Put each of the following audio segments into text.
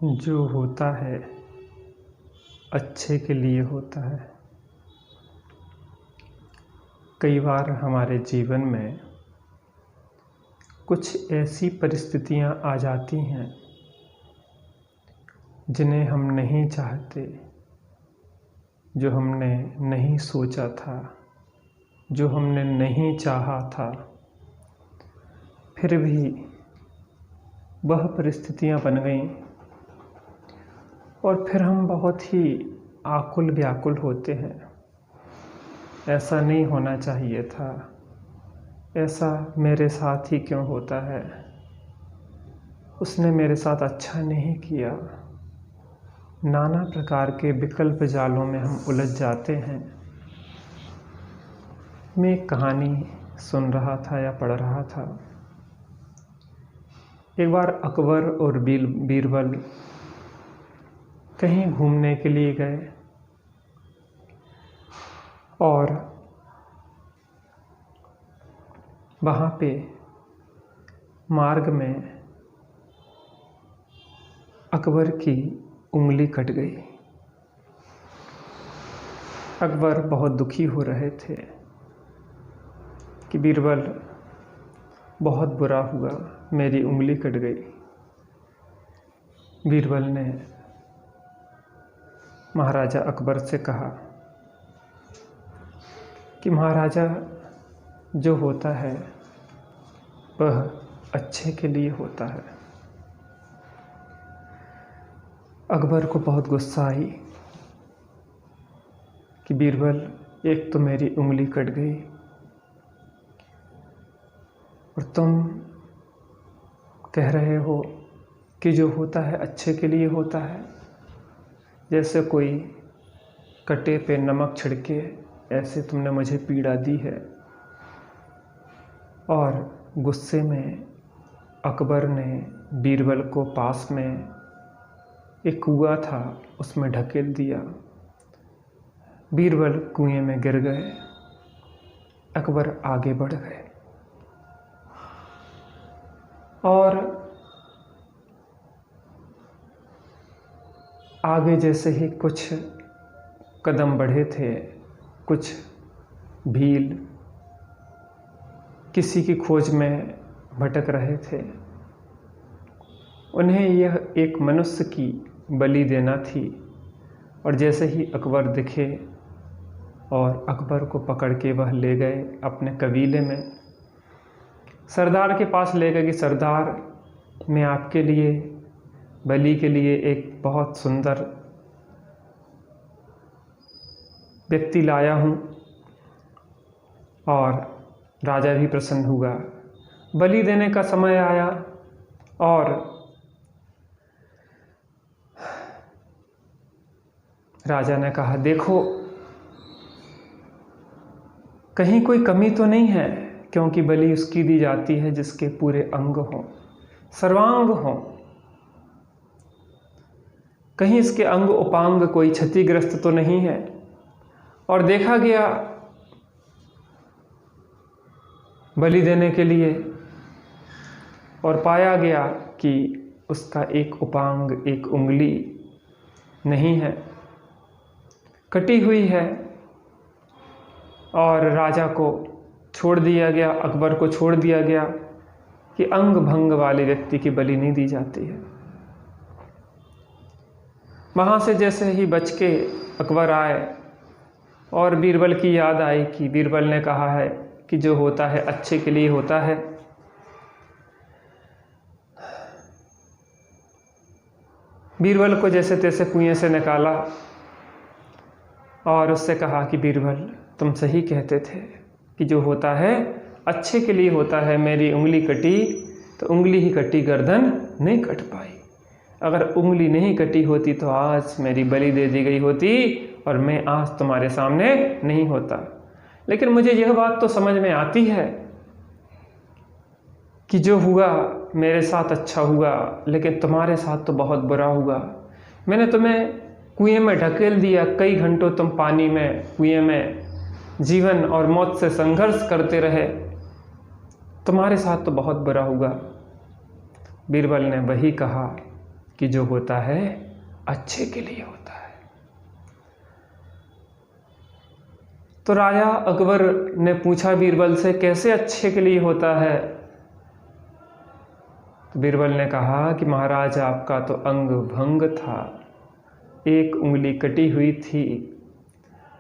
जो होता है अच्छे के लिए होता है। कई बार हमारे जीवन में कुछ ऐसी परिस्थितियां आ जाती हैं जिन्हें हम नहीं चाहते, जो हमने नहीं सोचा था, जो हमने नहीं चाहा था, फिर भी वह परिस्थितियां बन गईं और फिर हम बहुत ही आकुल व्याकुल होते हैं। ऐसा नहीं होना चाहिए था, ऐसा मेरे साथ ही क्यों होता है, उसने मेरे साथ अच्छा नहीं किया। नाना प्रकार के विकल्प जालों में हम उलझ जाते हैं। मैं एक कहानी सुन रहा था या पढ़ रहा था। एक बार अकबर और बीरबल कहीं घूमने के लिए गए और वहाँ पे मार्ग में अकबर की उंगली कट गई। अकबर बहुत दुखी हो रहे थे कि बीरबल, बहुत बुरा हुआ, मेरी उंगली कट गई। बीरबल ने महाराजा अकबर से कहा कि महाराजा, जो होता है वह अच्छे के लिए होता है। अकबर को बहुत गुस्सा आई कि बीरबल, एक तो मेरी उंगली कट गई और तुम कह रहे हो कि जो होता है अच्छे के लिए होता है। जैसे कोई कटे पे नमक छिड़के ऐसे तुमने मुझे पीड़ा दी है। और गुस्से में अकबर ने बीरबल को पास में एक कुआं था उसमें ढकेल दिया। बीरबल कुएं में गिर गए। अकबर आगे बढ़ गए और आगे जैसे ही कुछ कदम बढ़े थे, कुछ भील किसी की खोज में भटक रहे थे। उन्हें यह एक मनुष्य की बलि देना थी और जैसे ही अकबर दिखे और अकबर को पकड़ के वह ले गए अपने कबीले में, सरदार के पास ले गए कि सरदार, मैं आपके लिए बलि के लिए एक बहुत सुंदर व्यक्ति लाया हूँ। और राजा भी प्रसन्न हुआ। बलि देने का समय आया और राजा ने कहा, देखो कहीं कोई कमी तो नहीं है, क्योंकि बलि उसकी दी जाती है जिसके पूरे अंग हों, सर्वांग हों। कहीं इसके अंग उपांग कोई क्षतिग्रस्त तो नहीं है। और देखा गया बलि देने के लिए और पाया गया कि उसका एक उपांग, एक उंगली नहीं है, कटी हुई है। और राजा को छोड़ दिया गया, अकबर को छोड़ दिया गया कि अंग भंग वाले व्यक्ति की बलि नहीं दी जाती है। वहाँ से जैसे ही बच के अकबर आए और बीरबल की याद आई कि बीरबल ने कहा है कि जो होता है अच्छे के लिए होता है। बीरबल को जैसे तैसे कुएं से निकाला और उससे कहा कि बीरबल, तुम सही कहते थे कि जो होता है अच्छे के लिए होता है। मेरी उंगली कटी तो उंगली ही कटी, गर्दन नहीं कट पाई। अगर उंगली नहीं कटी होती तो आज मेरी बलि दे दी गई होती और मैं आज तुम्हारे सामने नहीं होता। लेकिन मुझे यह बात तो समझ में आती है कि जो हुआ मेरे साथ अच्छा हुआ, लेकिन तुम्हारे साथ तो बहुत बुरा हुआ। मैंने तुम्हें कुएं में ढकेल दिया, कई घंटों तुम पानी में, कुएं में जीवन और मौत से संघर्ष करते रहे, तुम्हारे साथ तो बहुत बुरा हुआ। बीरबल ने वही कहा कि जो होता है अच्छे के लिए होता है। तो राजा अकबर ने पूछा बीरबल से, कैसे अच्छे के लिए होता है? तो बीरबल ने कहा कि महाराज, आपका तो अंग भंग था, एक उंगली कटी हुई थी,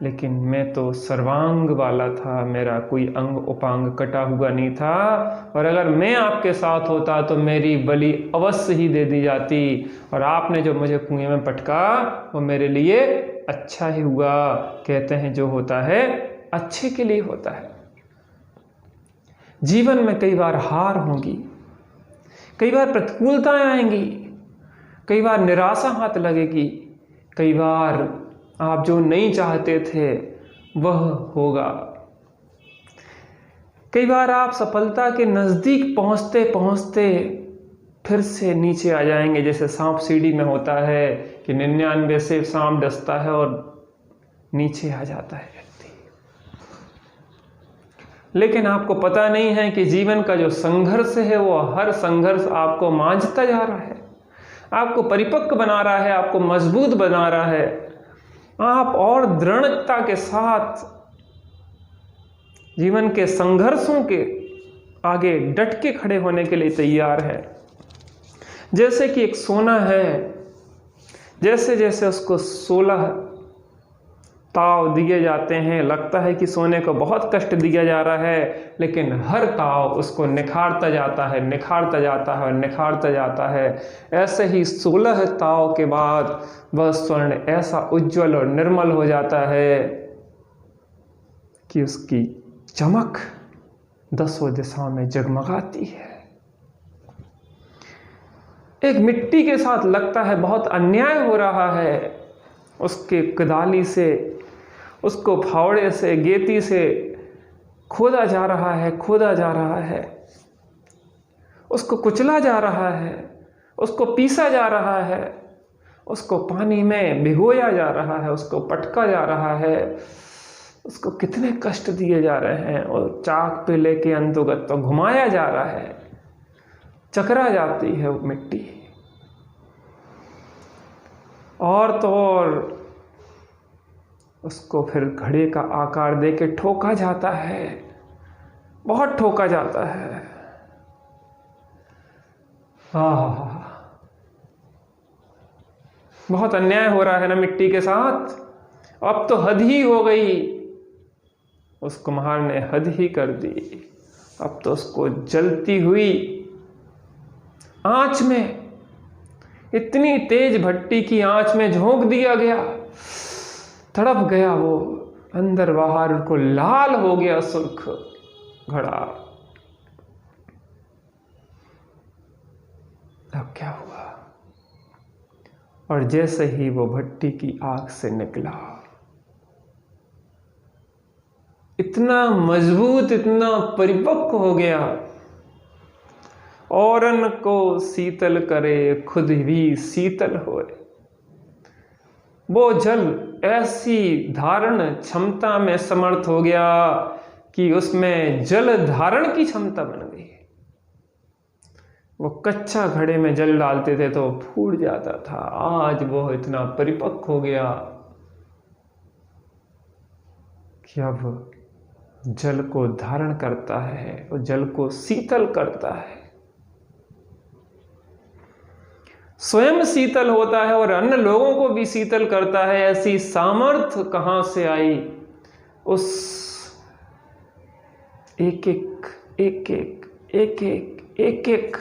लेकिन मैं तो सर्वांग वाला था, मेरा कोई अंग उपांग कटा हुआ नहीं था, और अगर मैं आपके साथ होता तो मेरी बलि अवश्य ही दे दी जाती, और आपने जो मुझे कुएं में पटका वो मेरे लिए अच्छा ही हुआ। कहते हैं जो होता है अच्छे के लिए होता है। जीवन में कई बार हार होगी, कई बार प्रतिकूलताएं आएंगी, कई बार निराशा हाथ लगेगी, कई बार आप जो नहीं चाहते थे वह होगा, कई बार आप सफलता के नज़दीक पहुंचते पहुंचते फिर से नीचे आ जाएंगे। जैसे सांप सीढ़ी में होता है कि 99 से सांप डसता है और नीचे आ जाता है व्यक्ति। लेकिन आपको पता नहीं है कि जीवन का जो संघर्ष है वो हर संघर्ष आपको मांझता जा रहा है, आपको परिपक्व बना रहा है, आपको मजबूत बना रहा है। आप और दृढ़ता के साथ जीवन के संघर्षों के आगे डट के खड़े होने के लिए तैयार है। जैसे कि एक सोना है, जैसे जैसे उसको 16 ताव दिए जाते हैं, लगता है कि सोने को बहुत कष्ट दिया जा रहा है, लेकिन हर ताव उसको निखारता जाता है, निखारता जाता है और निखारता जाता है। ऐसे ही 16 ताव के बाद वह स्वर्ण ऐसा उज्जवल और निर्मल हो जाता है कि उसकी चमक 10 दिशाओं में जगमगाती है। एक मिट्टी के साथ लगता है बहुत अन्याय हो रहा है, उसके कुदाली से, उसको फावड़े से, गेती से खोदा जा रहा है, खोदा जा रहा है, उसको कुचला जा रहा है, उसको पीसा जा रहा है, उसको पानी में भिगोया जा रहा है, उसको पटका जा रहा है, उसको कितने कष्ट दिए जा रहे हैं, और चाक पे लेके अंतोगत तो घुमाया जा रहा है, चकरा जाती है वो मिट्टी। और तो और उसको फिर घड़े का आकार देके ठोका जाता है, बहुत ठोका जाता है। बहुत अन्याय हो रहा है ना मिट्टी के साथ। अब तो हद ही हो गई, उस कुम्हार ने हद ही कर दी। अब तो उसको जलती हुई आंच में, इतनी तेज भट्टी की आंच में झोंक दिया गया, तड़प गया वो, अंदर बाहर को लाल हो गया सुर्ख घड़ा। अब क्या हुआ? और जैसे ही वो भट्टी की आग से निकला, इतना मजबूत, इतना परिपक्व हो गया, औरन को शीतल करे खुद भी शीतल होए। वो जल ऐसी धारण क्षमता में समर्थ हो गया कि उसमें जल धारण की क्षमता बन गई। वो कच्चा घड़े में जल डालते थे तो फूट जाता था, आज वो इतना परिपक्व हो गया कि अब जल को धारण करता है, वो जल को शीतल करता है, स्वयं शीतल होता है और अन्य लोगों को भी शीतल करता है। ऐसी सामर्थ्य कहां से आई? उस एक एक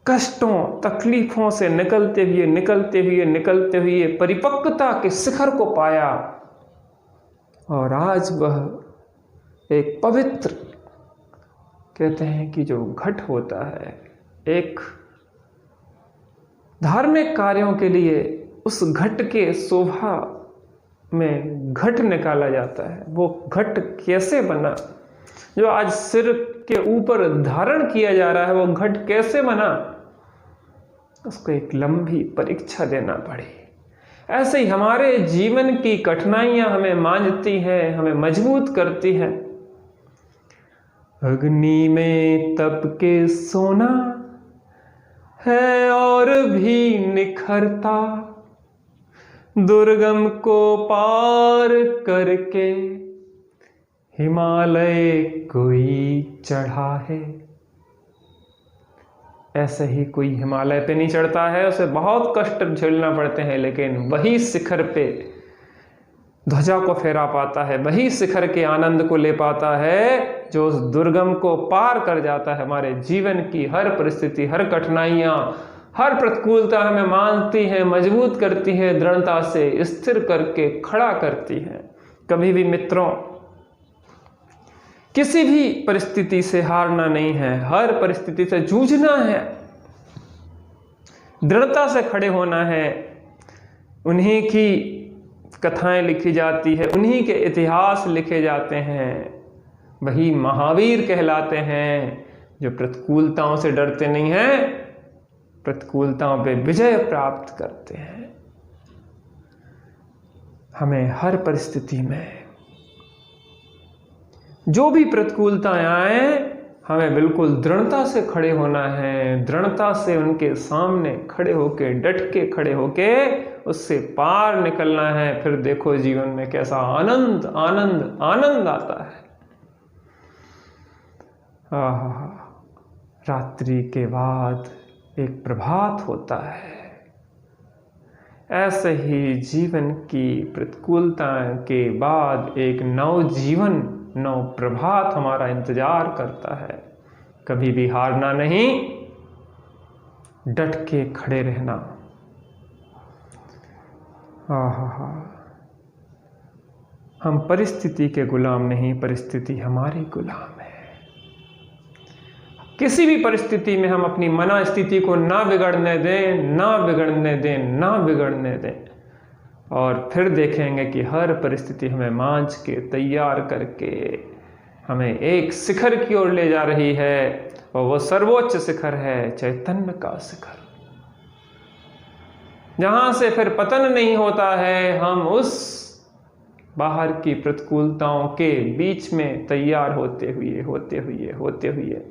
कष्टों, तकलीफों से निकलते हुए परिपक्वता के शिखर को पाया, और आज वह एक पवित्र, कहते हैं कि जो घट होता है, एक धार्मिक कार्यों के लिए उस घट के शोभा में घट निकाला जाता है। वो घट कैसे बना? जो आज सिर के ऊपर धारण किया जा रहा है, वो घट कैसे बना? उसको एक लंबी परीक्षा देना पड़ी। ऐसे ही हमारे जीवन की कठिनाइयां हमें मांझती हैं, हमें मजबूत करती हैं। अग्नि में तप के सोना, है और भी निखरता, दुर्गम को पार करके हिमालय कोई चढ़ा है। ऐसे ही कोई हिमालय पे नहीं चढ़ता है, उसे बहुत कष्ट झेलना पड़ते हैं, लेकिन वही शिखर पे ध्वजा को फहरा पाता है, वही शिखर के आनंद को ले पाता है जो उस दुर्गम को पार कर जाता है। हमारे जीवन की हर परिस्थिति, हर कठिनाइयाँ, हर प्रतिकूलता हमें मानती है, मजबूत करती है, दृढ़ता से स्थिर करके खड़ा करती है। कभी भी मित्रों किसी भी परिस्थिति से हारना नहीं है, हर परिस्थिति से जूझना है, दृढ़ता से खड़े होना है। उन्हीं की कथाएं लिखी जाती है, उन्हीं के इतिहास लिखे जाते हैं, वही महावीर कहलाते हैं जो प्रतिकूलताओं से डरते नहीं हैं, प्रतिकूलताओं पे विजय प्राप्त करते हैं। हमें हर परिस्थिति में जो भी प्रतिकूलताएं आए, हमें बिल्कुल दृढ़ता से खड़े होना है, दृढ़ता से उनके सामने खड़े होके, डट के खड़े होके उससे पार निकलना है। फिर देखो जीवन में कैसा आनंद आनंद आनंद आता है। रात्रि के बाद एक प्रभात होता है। ऐसे ही जीवन की प्रतिकूलताओं के बाद एक नव जीवन, नव प्रभात हमारा इंतजार करता है। कभी भी हारना नहीं, डट के खड़े रहना। हम परिस्थिति के गुलाम नहीं, परिस्थिति हमारी गुलाम है। किसी भी परिस्थिति में हम अपनी मना स्थिति को ना बिगड़ने दें, ना बिगड़ने दें, ना बिगड़ने दें, और फिर देखेंगे कि हर परिस्थिति हमें मांझ के तैयार करके हमें एक शिखर की ओर ले जा रही है, और वो सर्वोच्च शिखर है चैतन्य का शिखर, जहां से फिर पतन नहीं होता है। हम उस बाहर की प्रतिकूलताओं के बीच में तैयार होते हुए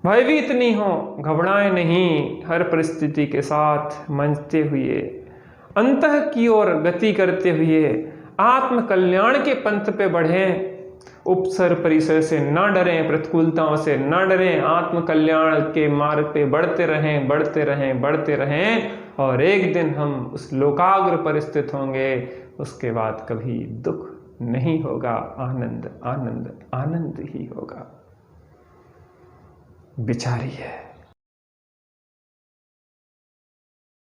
भयभीत नहीं हो, घबराएं नहीं, हर परिस्थिति के साथ मंझते हुए, अंतः की ओर गति करते हुए आत्म कल्याण के पंथ पे बढ़ें। उपसर परिसर से ना डरें, प्रतिकूलताओं से ना डरें, आत्म कल्याण के मार्ग पे बढ़ते रहें, बढ़ते रहें, बढ़ते रहें, और एक दिन हम उस लोकाग्र पर स्थित होंगे। उसके बाद कभी दुख नहीं होगा, आनंद आनंद आनंद ही होगा। विचारिए।